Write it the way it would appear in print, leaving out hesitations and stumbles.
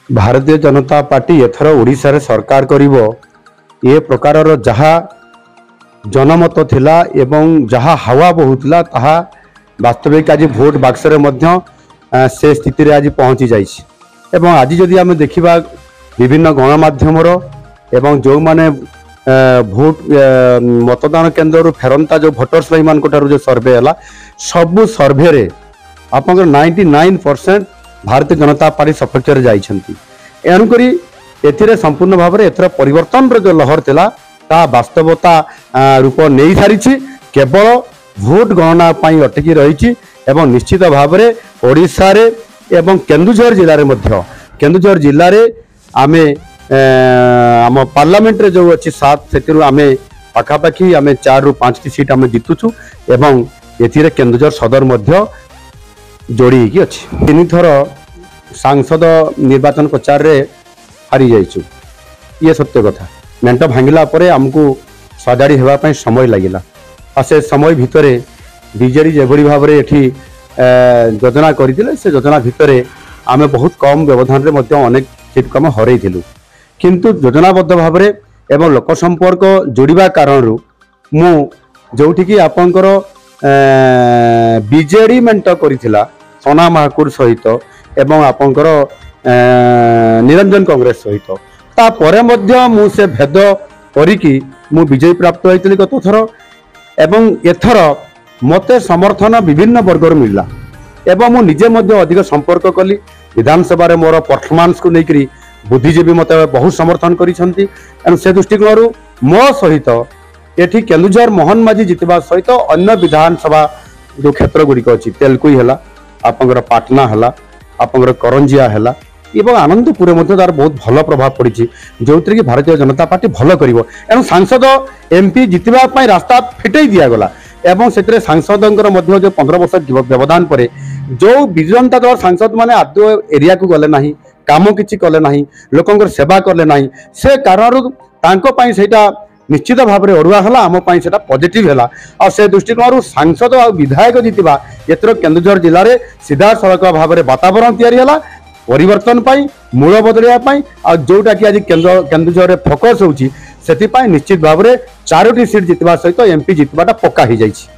Bharatiya Janata party एथर ओडिशा रे सरकार करिवो ए प्रकारर जहा जनमत थिला एवं जहा हवा बहुतला ताहा वास्तविक आज भोट बाक्स रे मध्य से स्थिति रे आज पहुंची जाइछि। एवं आज जदि आमे देखिबा विभिन्न गणमाध्यम एवं जो माने भोट मतदान केन्द्र फेरंता जो भोटर्स भाई मान जो सर्वे है सबु सर्वे रे आप 99% भारतीय जनता पार्टी सपक्ष एणुकरी एथिरे संपूर्ण भाव में एथर परिवर्तन जो लहर थिला ता वास्तवता रूप नहीं सारी केवल भोट गणना अटकी रही एवं निश्चित भाव में ओडिशा रे एवं केन्दुझर जिले में केन्दुझर जिले में आमे आम पार्लियामेंट रे जो अच्छी 7 से आमे पाखापाखी आमे 4 ରୁ 5 टी सीट आमे जितुछु एवं एथिरे केन्दुझर सदर मध्य जोड़ी की अच्छी 3 थर सांसद निर्वाचन प्रचार रे हारी जाइछु। ये सत्य कथा मेंट भांगिला परे हमको सजाड़ी हेबा पई समय लागिला आ से समय भितरे बीजेडी जेभरी भाव रे एठी योजना करथिले से योजना भितरे आमे बहुत कम व्यवधान रे मध्य अनेक सीट कम हरई थिलु किंतु योजनाबद्ध भाव में एवं लोक संपर्क जोड़िबा कारण मु जोठी की आपनकर बीजेडी मेंट करिथिला सोना महाकुर सहित एवं आपनकर निरंजन कांग्रेस सहित ता परे मध्य मु से भेद करिकी मु विजय प्राप्त होइतली गत थर एवं एथर मते समर्थन विभिन्न वर्गर मिलला एवं मु निजे मध्य अधिक संपर्क कली विधानसभा रे मोर परफॉर्मेंस को लेकरी बुद्धिजीवी मत बहुत समर्थन करिसेंती से दृष्टिकोण मो सहित एठी केन्दुझर मोहन माझी जितवा सहित अन्य विधानसभा जो क्षेत्र गुड़िक अच्छी तेलकुई है आपंकर पाटना है आपंकर करंजिया है एवं आनंदपुर तार बहुत भल प्रभाव पड़ी जो कि भारतीय जनता पार्टी भल कर सांसद एमपी जितवा रास्ता फिटई दिगला एवं से सांसद जो 15 वर्ष व्यवधान पर जो विजु जनता दल सांसद मैंने आदौ एरिया को गले ना काम किसी कले ना लोक सेवा कले ना से कारण से निश्चित भाव में अड़ुआ है आम से पॉजिटिव है आ से दृष्टिकोण सांसद और विधायक जीतवा एथर केन्दुझर जिले में सीधा सड़क भाव में वातावरण या परिवर्तन मूल बदलिया जोटा कि आज केन्दुझर में फोकस होची निश्चित भाव में 4टी सीट जितवा सहित एमपी जितवाटा पक्का हो जाइए।